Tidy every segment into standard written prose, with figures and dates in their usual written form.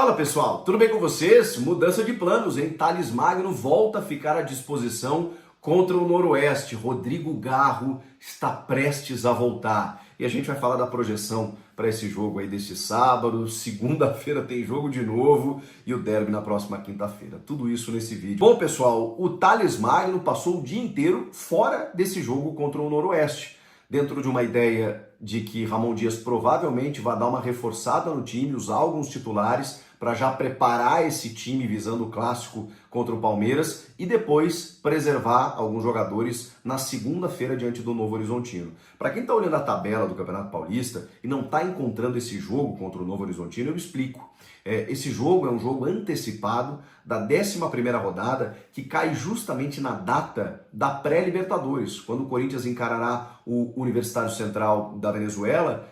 Fala pessoal, tudo bem com vocês? Mudança de planos, hein? Thales Magno volta a ficar à disposição contra o Noroeste. Rodrigo Garro está prestes a voltar. E a gente vai falar da projeção para esse jogo aí deste sábado. Segunda-feira tem jogo de novo e o derby na próxima quinta-feira. Tudo isso nesse vídeo. Bom pessoal, o Thales Magno passou o dia inteiro fora desse jogo contra o Noroeste, dentro de uma ideia de que Ramon Dias provavelmente vai dar uma reforçada no time, usar alguns titulares para já preparar esse time visando o clássico contra o Palmeiras e depois preservar alguns jogadores na segunda-feira diante do Novo Horizontino. Para quem está olhando a tabela do Campeonato Paulista e não está encontrando esse jogo contra o Novo Horizontino, eu explico. Esse jogo é um jogo antecipado da 11ª rodada que cai justamente na data da pré-Libertadores, quando o Corinthians encarará o Universitário Central da Venezuela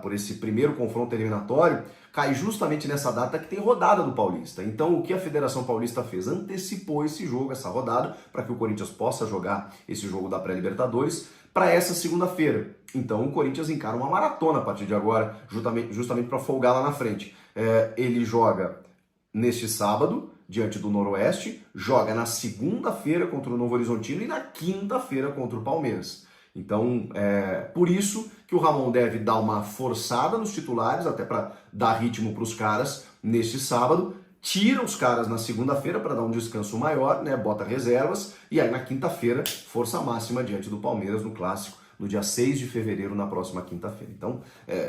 por esse primeiro confronto eliminatório, cai justamente nessa data que tem rodada do Paulista. Então o que a Federação Paulista fez? Antecipou esse jogo, essa rodada, para que o Corinthians possa jogar esse jogo da pré-Libertadores para essa segunda-feira. Então o Corinthians encara uma maratona a partir de agora, justamente para folgar lá na frente. Ele joga neste sábado, diante do Noroeste, joga na segunda-feira contra o Novo Horizontino e na quinta-feira contra o Palmeiras. Então, por isso que o Ramon deve dar uma forçada nos titulares, até para dar ritmo para os caras neste sábado, tira os caras na segunda-feira para dar um descanso maior, né? Bota reservas, e aí na quinta-feira, força máxima diante do Palmeiras no Clássico, no dia 6 de fevereiro, na próxima quinta-feira. Então,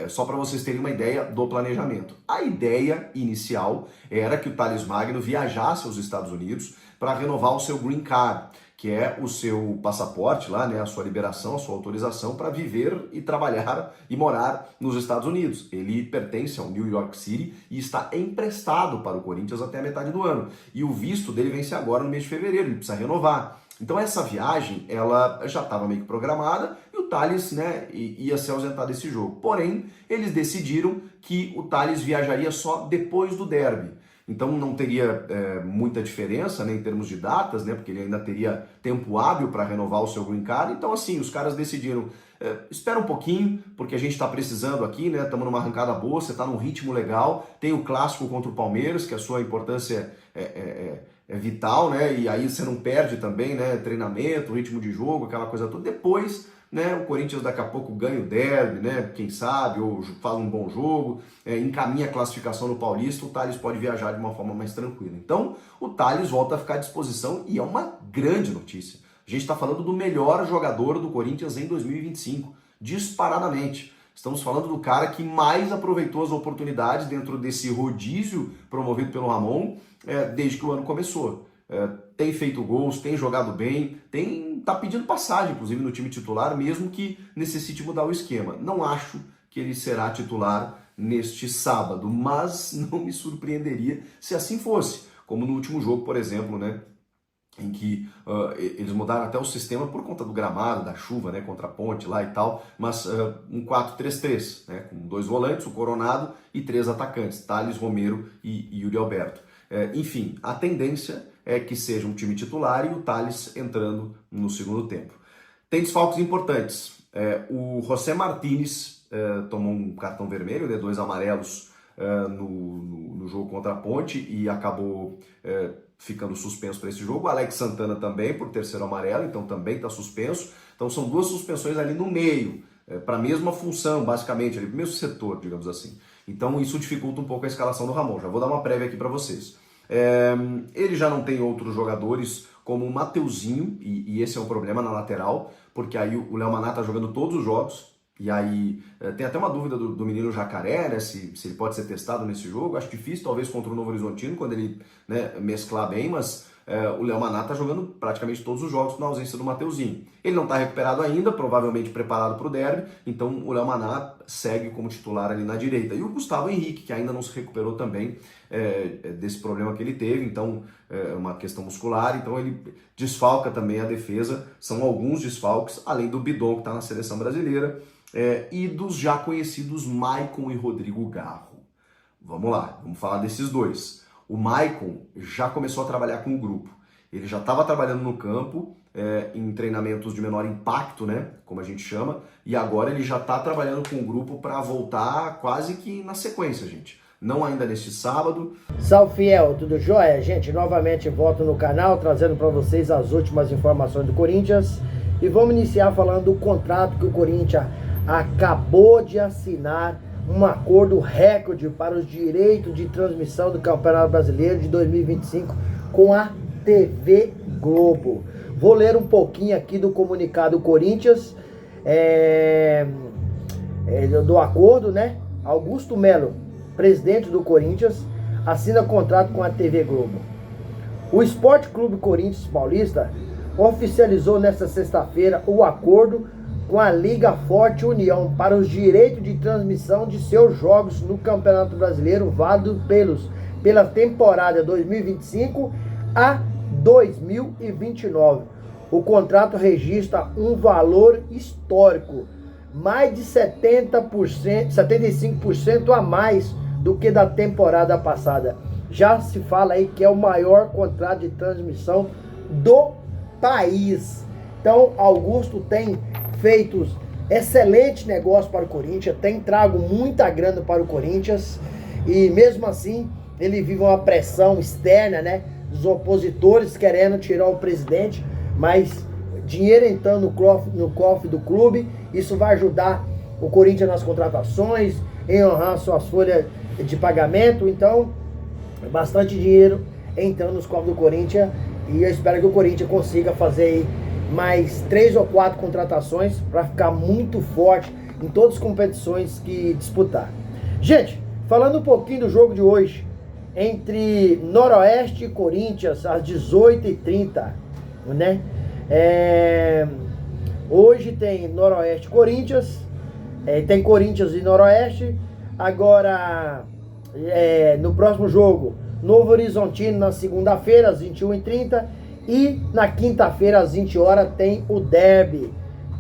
só para vocês terem uma ideia do planejamento. A ideia inicial era que o Thales Magno viajasse aos Estados Unidos para renovar o seu Green Card, que é o seu passaporte lá, né, a sua liberação, a sua autorização para viver e trabalhar e morar nos Estados Unidos. Ele pertence ao New York City e está emprestado para o Corinthians até a metade do ano. E o visto dele vence agora no mês de fevereiro, ele precisa renovar. Então essa viagem, ela já estava meio que programada e o Thales, né, ia se ausentar desse jogo. Porém, eles decidiram que o Thales viajaria só depois do derby. Então não teria muita diferença, né, em termos de datas, né, porque ele ainda teria tempo hábil para renovar o seu Green Card. Então assim, os caras decidiram, espera um pouquinho, porque a gente está precisando aqui, né, estamos numa arrancada boa, você está num ritmo legal, tem o clássico contra o Palmeiras, que a sua importância é vital, né, e aí você não perde também, né, treinamento, ritmo de jogo, aquela coisa toda. Depois, né, o Corinthians daqui a pouco ganha o derby, né, quem sabe, ou faz um bom jogo, encaminha a classificação no Paulista, o Thales pode viajar de uma forma mais tranquila. Então, o Thales volta a ficar à disposição e é uma grande notícia. A gente está falando do melhor jogador do Corinthians em 2025, disparadamente. Estamos falando do cara que mais aproveitou as oportunidades dentro desse rodízio promovido pelo Ramon desde que o ano começou. Tem feito gols, tem jogado bem, tá pedindo passagem, inclusive, no time titular, mesmo que necessite mudar o esquema. Não acho que ele será titular neste sábado, mas não me surpreenderia se assim fosse, como no último jogo, por exemplo, né, em que eles mudaram até o sistema por conta do gramado, da chuva, né, contra a Ponte lá e tal, mas um 4-3-3, né, com 2 volantes, o Coronado, e 3 atacantes, Thales, Romero e Yuri Alberto. Enfim, a tendência é que seja um time titular e o Thales entrando no segundo tempo. Tem desfalques importantes. O José Martínez tomou um cartão vermelho, né, 2 amarelos no jogo contra a Ponte e acabou ficando suspenso para esse jogo. O Alex Santana também, por 3º amarelo, então também está suspenso. Então são 2 suspensões ali no meio, para a mesma função, basicamente, ali, para o mesmo setor, digamos assim. Então isso dificulta um pouco a escalação do Ramon. Já vou dar uma prévia aqui para vocês. Ele já não tem outros jogadores como o Mateuzinho, e esse é um problema na lateral, porque aí o Léo Maná tá jogando todos os jogos, e aí tem até uma dúvida do menino Jacaré, né, se ele pode ser testado nesse jogo. Acho difícil, talvez contra o Novo Horizontino, quando ele, né, mesclar bem, mas o Léo Maná tá jogando praticamente todos os jogos na ausência do Mateuzinho. Ele não está recuperado ainda, provavelmente preparado para o derby, então o Léo Maná segue como titular ali na direita. E o Gustavo Henrique, que ainda não se recuperou também desse problema que ele teve, então é uma questão muscular, então ele desfalca também a defesa. São alguns desfalques, além do Bidon, que está na seleção brasileira, e dos já conhecidos Maicon e Rodrigo Garro. Vamos lá, vamos falar desses dois. O Maicon já começou a trabalhar com o grupo. Ele já estava trabalhando no campo, em treinamentos de menor impacto, né, como a gente chama, e agora ele já está trabalhando com o grupo para voltar quase que na sequência, gente. não ainda neste sábado. Salve fiel, tudo jóia? Gente, novamente volto no canal trazendo para vocês as últimas informações do Corinthians e vamos iniciar falando do contrato que o Corinthians acabou de assinar, um acordo recorde para os direitos de transmissão do Campeonato Brasileiro de 2025 com a TV Globo. Vou ler um pouquinho aqui do comunicado do Corinthians, do acordo, né? Augusto Melo, presidente do Corinthians, assina contrato com a TV Globo. O Esporte Clube Corinthians Paulista oficializou nesta sexta-feira o acordo com a Liga Forte União para os direitos de transmissão de seus jogos no Campeonato Brasileiro, válido pela temporada 2025 a 2029. O contrato registra um valor histórico, mais de 75% a mais do que da temporada passada. Já se fala aí que é o maior contrato de transmissão do país. Então, Augusto tem feito excelente negócio para o Corinthians, tem trago muita grana para o Corinthians e mesmo assim ele vive uma pressão externa, né, dos opositores querendo tirar o presidente, mas dinheiro entrando no cofre do clube, isso vai ajudar o Corinthians nas contratações, em honrar suas folhas de pagamento. Então, bastante dinheiro entrando nos cofres do Corinthians e eu espero que o Corinthians consiga fazer aí mais 3 ou 4 contratações para ficar muito forte em todas as competições que disputar. Gente, falando um pouquinho do jogo de hoje, entre Noroeste e Corinthians, às 18h30, né? Hoje tem Noroeste e Corinthians, tem Corinthians e Noroeste. Agora, no próximo jogo, Novo Horizontino na segunda-feira, às 21h30. E na quinta-feira, às 20 horas, tem o derby.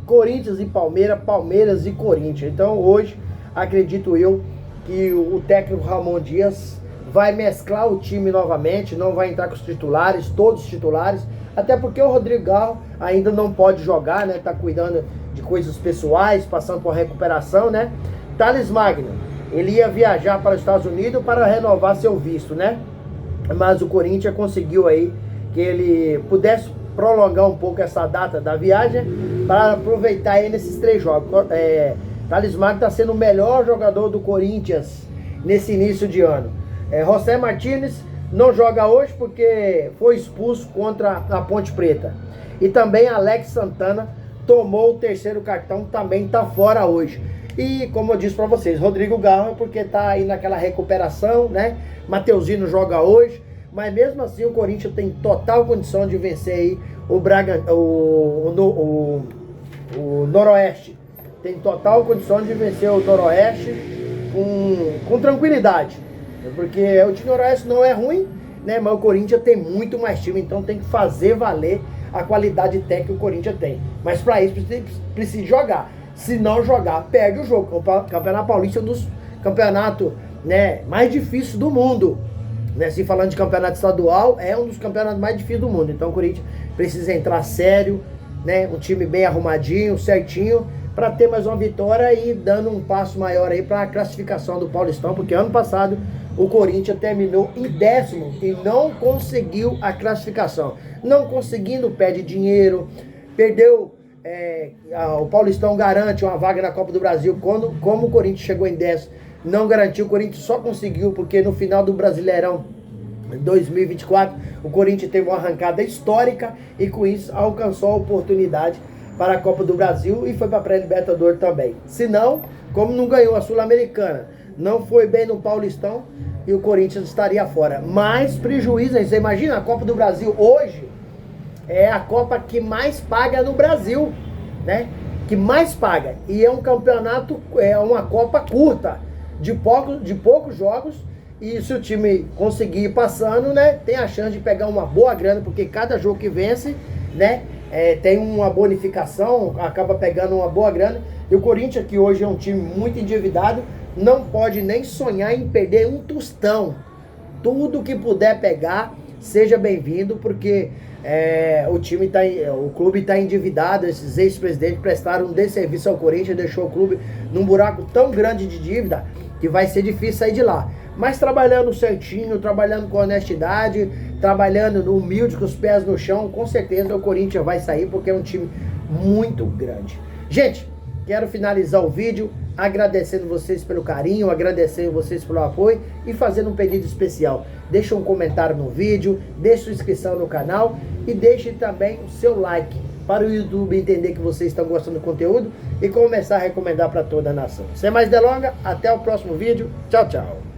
Corinthians e Palmeiras, Palmeiras e Corinthians. Então hoje, acredito eu, que o técnico Ramon Dias vai mesclar o time novamente. Não vai entrar com os titulares, todos os titulares. Até porque o Rodrigo Garro ainda não pode jogar, né? Tá cuidando de coisas pessoais, passando por recuperação, né? Thales Magno, ele ia viajar para os Estados Unidos para renovar seu visto, né? Mas o Corinthians conseguiu aí que ele pudesse prolongar um pouco essa data da viagem para aproveitar aí nesses 3 jogos. Thales Magno está sendo o melhor jogador do Corinthians nesse início de ano. José Martínez não joga hoje porque foi expulso contra a Ponte Preta. E também Alex Santana tomou o 3º cartão, também está fora hoje. E como eu disse para vocês, Rodrigo Garro porque está aí naquela recuperação, né? Mateuzinho joga hoje. Mas mesmo assim o Corinthians tem total condição de vencer aí o Noroeste. Tem total condição de vencer o Noroeste com tranquilidade. Porque o time Noroeste não é ruim, né? Mas o Corinthians tem muito mais time, então tem que fazer valer a qualidade técnica que o Corinthians tem. Mas para isso precisa jogar. Se não jogar, perde o jogo. O Campeonato Paulista é um dos campeonatos, né, mais difíceis do mundo. Né, se falando de campeonato estadual, é um dos campeonatos mais difíceis do mundo. Então o Corinthians precisa entrar sério, né, um time bem arrumadinho, certinho, para ter mais uma vitória e dando um passo maior aí para a classificação do Paulistão, porque ano passado o Corinthians terminou em 10º e não conseguiu a classificação. Não conseguindo, perde dinheiro, perdeu. O Paulistão garante uma vaga na Copa do Brasil. Como o Corinthians chegou em 10º, não garantiu. O Corinthians só conseguiu porque no final do Brasileirão 2024 o Corinthians teve uma arrancada histórica e com isso alcançou a oportunidade para a Copa do Brasil e foi para a pré-libertadores também. Se não, como não ganhou a Sul-Americana, não foi bem no Paulistão e o Corinthians estaria fora. Mas prejuízo, você imagina, a Copa do Brasil hoje é a Copa que mais paga no Brasil, né? Que mais paga. E é um campeonato, é uma Copa curta, de poucos jogos. E se o time conseguir ir passando, né, tem a chance de pegar uma boa grana, porque cada jogo que vence, né, tem uma bonificação, acaba pegando uma boa grana. E o Corinthians, que hoje é um time muito endividado, não pode nem sonhar em perder um tostão. Tudo que puder pegar, seja bem-vindo, porque o clube está endividado. Esses ex-presidentes prestaram um desserviço ao Corinthians, deixou o clube num buraco tão grande de dívida que vai ser difícil sair de lá. mas trabalhando certinho, trabalhando com honestidade, trabalhando humilde, com os pés no chão, com certeza o Corinthians vai sair, porque é um time muito grande. Gente, quero finalizar o vídeo agradecendo vocês pelo carinho, agradecendo vocês pelo apoio e fazendo um pedido especial. Deixa um comentário no vídeo, deixa sua inscrição no canal e deixe também o seu like para o YouTube entender que vocês estão gostando do conteúdo e começar a recomendar para toda a nação. Sem mais delongas, até o próximo vídeo. Tchau, tchau.